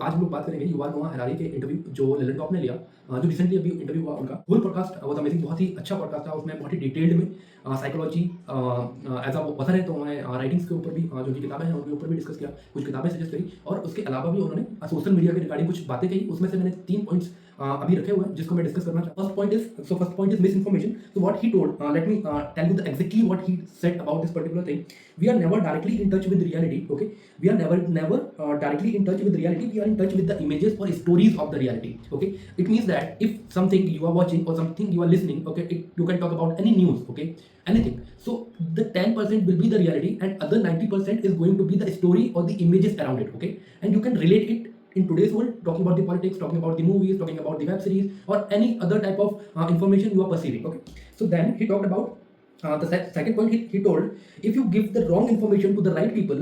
आज हम लोग बात करेंगे युval नोआ हरारी के इंटरव्यू जो लैलेंटॉप ने लिया, जो रिसेंटली अभी इंटरव्यू हुआ उनका। फुल पॉडकास्ट वाज अमेजिंग, बहुत ही अच्छा पॉडकास्ट था। उसमें बहुत ही डिटेल्ड में साइकोलॉजी एज अ ऑथर है तो उन्होंने राइटिंग्स के ऊपर भी जो उनकी किताबें हैं उनके ऊपर भी डिस्कस किया, कुछ किताबें सजेस्ट करी और उसके अलावा भी उन्होंने सोशल मीडिया के रिगार्डिंग कुछ बातें कही। उसमें से मैंने 3 पॉइंट्स अभी रखे हुए हैं जिसको मैं डिस्कस करना चाहता हूँ। First point is misinformation. So what he told, let me tell you the exactly what he said about this particular thing. We are never directly in touch with reality. Okay, we are never directly in touch with reality. We are in touch with the images or stories of the reality. Okay, it means that if something you are watching or something you are listening, okay, you can talk about any news, okay, anything. So the 10% will be the reality and other 90% is going to be the story or the images around it. Okay, and you can relate it in today's world, talking about the politics, talking about the movies, talking about the web series or any other type of information you are perceiving. Okay, so then he talked about second point. He told, if you give the wrong information to the right people,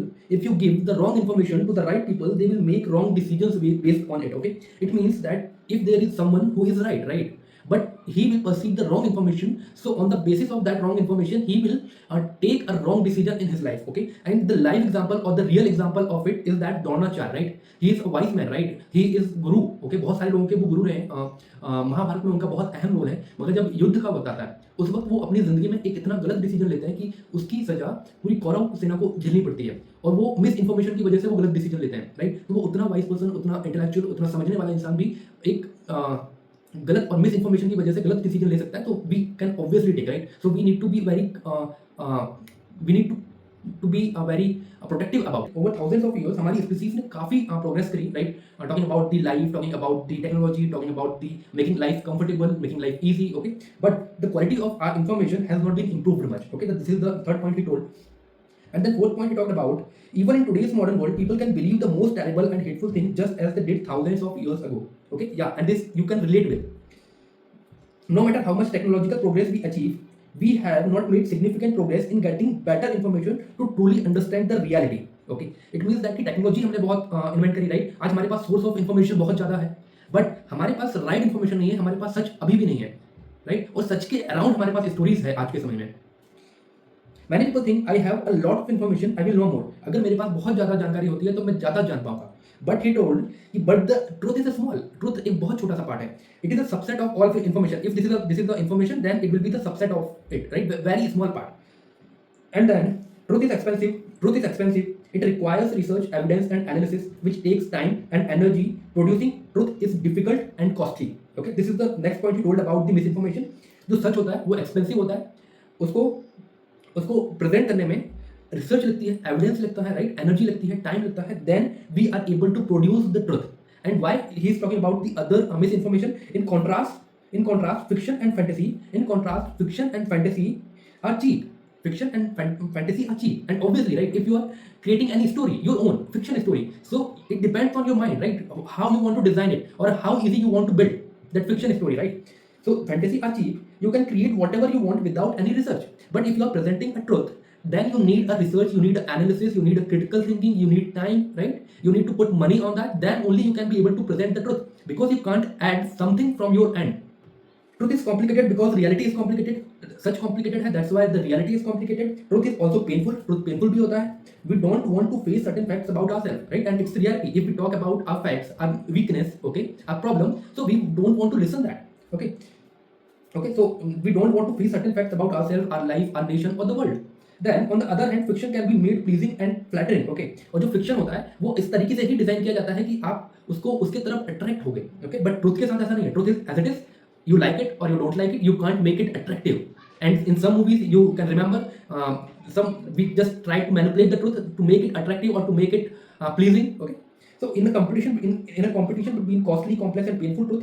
they will make wrong decisions based on it. Okay, it means that if there is someone who is right, but he will perceive the wrong information, so on the basis of that wrong information he will take a wrong decision in his life. Okay, and the live example or the real example of it is that Dronacharya, right? He is a wise man, right? He is guru. Okay, बहुत सारे लोगों के वो गुरु रहे हैं। महाभारत में उनका बहुत अहम रोल है, मगर जब युद्ध का वक्त आता है उस वक्त वो अपनी जिंदगी में एक इतना गलत डिसीजन लेते हैं कि उसकी सजा पूरी कौरव सेना को झेलनी पड़ती है और वो मिस इन्फॉर्मेशन की वजह से वो गलत डिसीजन लेते हैं, राइट? तो वो उतना वाइस पर्सन, उतना इंटेलेक्चुअल, उतना समझने वाला इंसान भी एक गलत और मिस इन्फॉर्मेशन की वजह से गलत डिसीजन ले सकता है। तो we can obviously take, right? So we need to be very we need to be very protective about. Over thousands of years हमारी स्पीसीज ने काफी प्रोग्रेस करी, right? Talking about the life, talking about the technology, talking about the making life comfortable, making life easy, okay, but the quality of our information has not been improved much. Okay, this is the third point he told. And then fourth point he talked about, even in today's modern world, people can believe the most terrible and hateful thing just as they did thousands of years ago. Okay, yeah, and this you can relate with. No matter how much technological progress we achieve, we have not made significant progress in getting better information to truly understand the reality. Okay, it means that कि technology हमने बहुत invent करी, right? आज हमारे पास source of information बहुत ज़्यादा है, but हमारे पास राइट इन्फॉर्मेशन नहीं है, हमारे पास सच अभी भी नहीं है, राइट? और सच के अराउंड हमारे पास स्टोरीज है आज के समय में। Many people think I have a lot of information, I will know more. अगर मेरे पास बहुत ज़्यादा जानकारी होती है तो मैं ज़्यादा जान पाऊंगा। But he told कि but the truth is a small. Truth एक बहुत छोटा सा पार्ट है. It is a subset of all information. If this is the information, then it will be the subset of it, right? Very small part. And then truth is expensive. Truth is expensive. It requires research, evidence, and analysis, which takes time and energy. Producing truth is difficult and costly. Okay, this is the next point he told about the misinformation. जो सच होता है वो expensive होता है, उसको present करने में research लगती है, एविडेंस लगता है, राइट? एनर्जी लगती है, टाइम लगता है, then we are able to produce the truth. And why he is talking about the other misinformation? In contrast fiction and fantasy are cheap. Fiction and fantasy are cheap, and obviously, right, if you are creating any story, your own fiction story, so it depends on your mind, right? How you want to design it or how easy you want to build that fiction story, right? So fantasy are cheap. You can create whatever you want without any research. But if you are presenting a truth, then you need a research, you need an analysis, you need a critical thinking, you need time, right? You need to put money on that. Then only you can be able to present the truth, because you can't add something from your end. Truth is complicated because reality is complicated. Such complicated है, that's why the reality is complicated. Truth is also painful. Truth painful भी होता है. We don't want to face certain facts about ourselves, right? And it's reality. If we talk about our facts, our weakness, okay, our problem, so we don't want to listen that. Okay. Okay, so we don't want to face certain facts about ourselves, our life, our nation, or the world. Then on the other hand, fiction can be made pleasing and flattering. Okay, और जो fiction होता है वो इस तरीके से ही design किया जाता है कि आप उसको उसके तरफ अट्रैक्ट हो गए. Okay, but truth के साथ ऐसा नहीं है. Truth is as it is. You like it or you don't like it. You can't make it attractive. And in some movies, you can remember we just try to manipulate the truth to make it attractive or to make it pleasing. Okay, so in a competition between costly, complex, and painful truth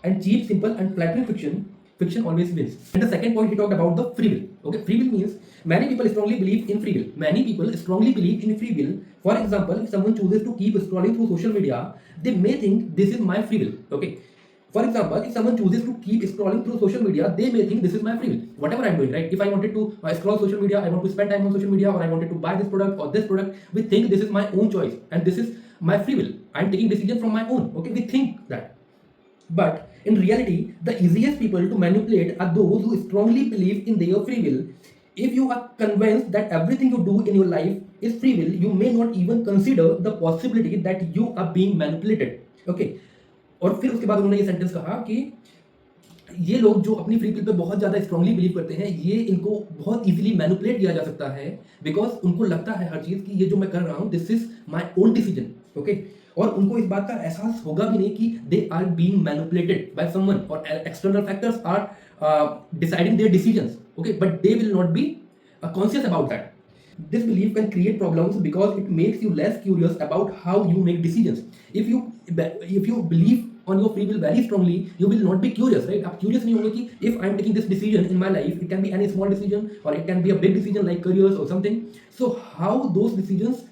and cheap, simple, and flattering fiction always wins. And the second point he talked about the free will. Okay, free will means many people strongly believe in free will. Many people strongly believe in free will. For example, if someone chooses to keep scrolling through social media, they may think this is my free will. Okay. For example, if someone chooses to keep scrolling through social media, they may think this is my free will. Whatever I'm doing, right? If I wanted to scroll social media, I want to spend time on social media, or I wanted to buy this product or this product, we think this is my own choice and this is my free will. I'm taking decision from my own. Okay, we think that. But in reality, the easiest people to manipulate are those who strongly believe in their free will. If you are convinced that everything you do in your life is free will, you may not even consider the possibility that you are being manipulated. Okay. और फिर उसके बाद उन्होंने ये sentence कहा कि ये लोग जो अपनी फ्री विल पे बहुत ज़्यादा स्ट्रांगली बिलीव करते हैं, ये इनको बहुत इजीली मैनिपुलेट किया जा सकता है, बिकॉज उनको लगता है हर चीज़ कि ये जो मैं कर रहा हूँ, this is my own decision. Okay. और उनको इस बात का एहसास होगा भी नहीं कि they are being manipulated by someone or external factors are deciding their decisions. Okay. But they will not be conscious about that. This belief can create problems because it makes you less curious about how you make decisions. If you believe on your free will very strongly, you will not be curious, right? आप curious नहीं होंगे कि if I am taking this decision in my life, it can be any small decision or it can be a big decision like careers or something. So how those decisions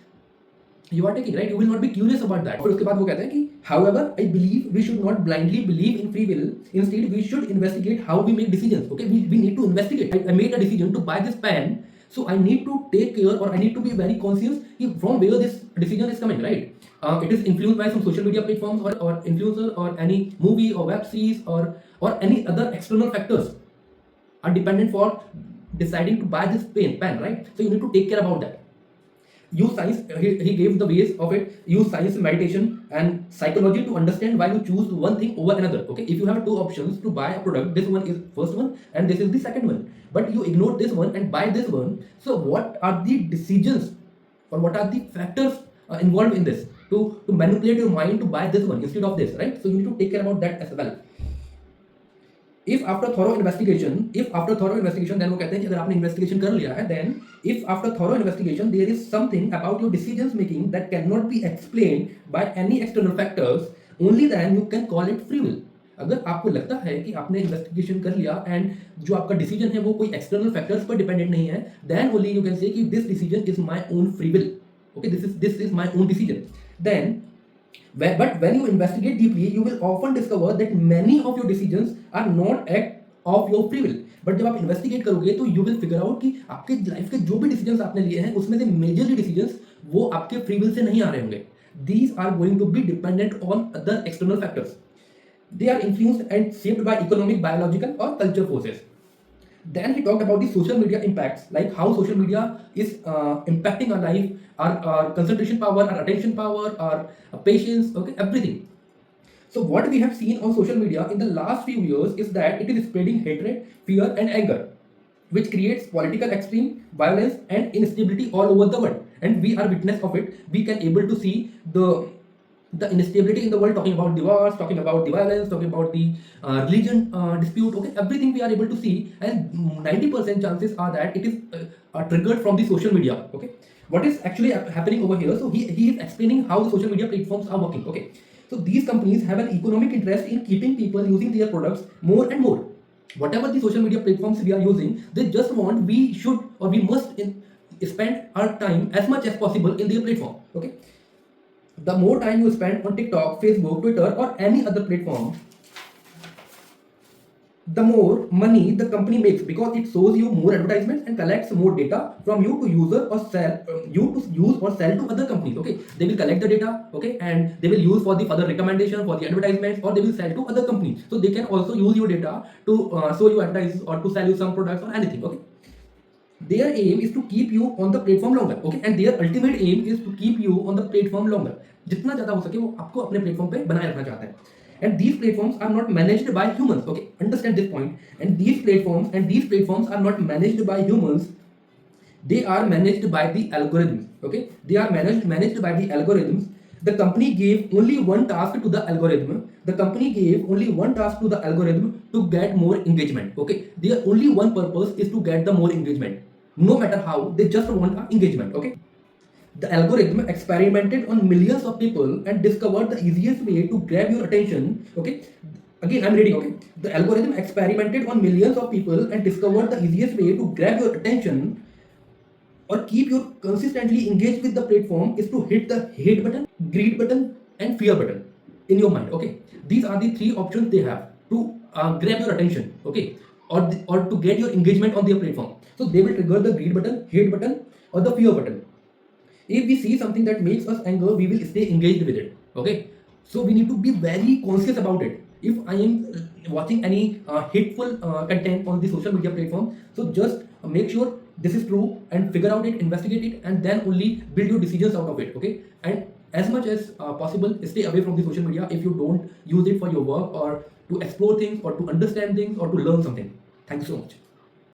you are taking, right? You will not be curious about that. फिर उसके बाद वो कहते हैं कि however, I believe we should not blindly believe in free will. Instead, we should investigate how we make decisions. Okay, we need to investigate. I made a decision to buy this pen, so I need to take care or I need to be very conscious from where this decision is coming, right? It is influenced by some social media platforms or influencer or any movie or web series or any other external factors are dependent for deciding to buy this pen, right? So you need to take care about that. Use science, he gave the ways of it. Use science, meditation and psychology to understand why you choose one thing over another. Okay, if you have two options to buy a product, this one is first one and this is the second one, but you ignore this one and buy this one. So what are the decisions or what are the factors involved in this to manipulate your mind to buy this one instead of this, right? So you need to take care about that as well. If after thorough investigation, then वो कहते हैं कि अगर आपने investigation कर लिया है, then if after thorough investigation there is something about your decisions making that cannot be explained by any external factors, only then you can call it free will. अगर आपको लगता है कि आपने इन्वेस्टिगेशन कर लिया एंड जो आपका डिसीजन है वो कोई एक्सटर्नल फैक्टर्स पर डिपेंडेंट नहीं है, then only you can say कि this decision is my own free will. Okay, this is my own decision. Then but when you investigate deeply, you will often discover that many of your decisions are not act of your free will. But जब आप investigate करोगे तो you will figure out कि आपके life के जो भी decisions आपने लिए हैं उसमें से मेजरली डिसीजंस वो आपके फ्री विल से नहीं आ रहे होंगे. These are going to be dependent on other external factors. They are influenced and shaped by economic, biological or cultural forces. Then he talked about the social media impacts, like how social media is impacting our life, our concentration power, our attention power, our patience, okay, everything. So what we have seen on social media in the last few years is that it is spreading hatred, fear and anger, which creates political extreme, violence and instability all over the world. And we are witness of it. We can able to see the instability in the world, talking about divorce, talking about the violence, talking about the religion dispute, okay, everything we are able to see, and 90% chances are that it is triggered from the social media. Okay, what is actually happening over here? So he is explaining how the social media platforms are working. Okay, so these companies have an economic interest in keeping people using their products more and more. Whatever the social media platforms we are using, they just want we should or we must spend our time as much as possible in their platform. Okay, the more time you spend on TikTok, Facebook, Twitter or any other platform, the more money the company makes, because it shows you more advertisements and collects more data from you to user or sell you to use or sell to other companies. Okay, they will collect the data, okay, and they will use for the further recommendation, for the advertisements, or they will sell to other companies. So they can also use your data to show you advertise or to sell you some products or anything. Okay, their aim is to keep you on the platform longer. Okay, and their ultimate aim is to keep you on the platform longer. जितना ज़्यादा हो सके वो आपको अपने platform पे बनाए रखना चाहते हैं. And these platforms are not managed by humans. Okay, understand this point. And these platforms are not managed by humans. They are managed by the algorithms. Okay, they are managed by the algorithms. The company gave only one task to the algorithm. To get more engagement. Okay, their only one purpose is to get the more engagement. No matter how, they just want engagement. Okay. The algorithm experimented on millions of people and discovered the easiest way to grab your attention. Okay, again I'm reading. Okay, the algorithm experimented on millions of people and discovered the easiest way to grab your attention or keep you consistently engaged with the platform is to hit the hate button, greed button and fear button in your mind. Okay, these are the three options they have to grab your attention. Okay, or to get your engagement on their platform. So they will trigger the greed button, hate button or the fear button. If we see something that makes us anger, we will stay engaged with it. Okay, so we need to be very conscious about it. If I am watching any hateful content on the social media platform, so just make sure this is true and figure out it, investigate it, and then only build your decisions out of it. Okay, and as much as possible, stay away from the social media if you don't use it for your work or to explore things or to understand things or to learn something. Thanks so much.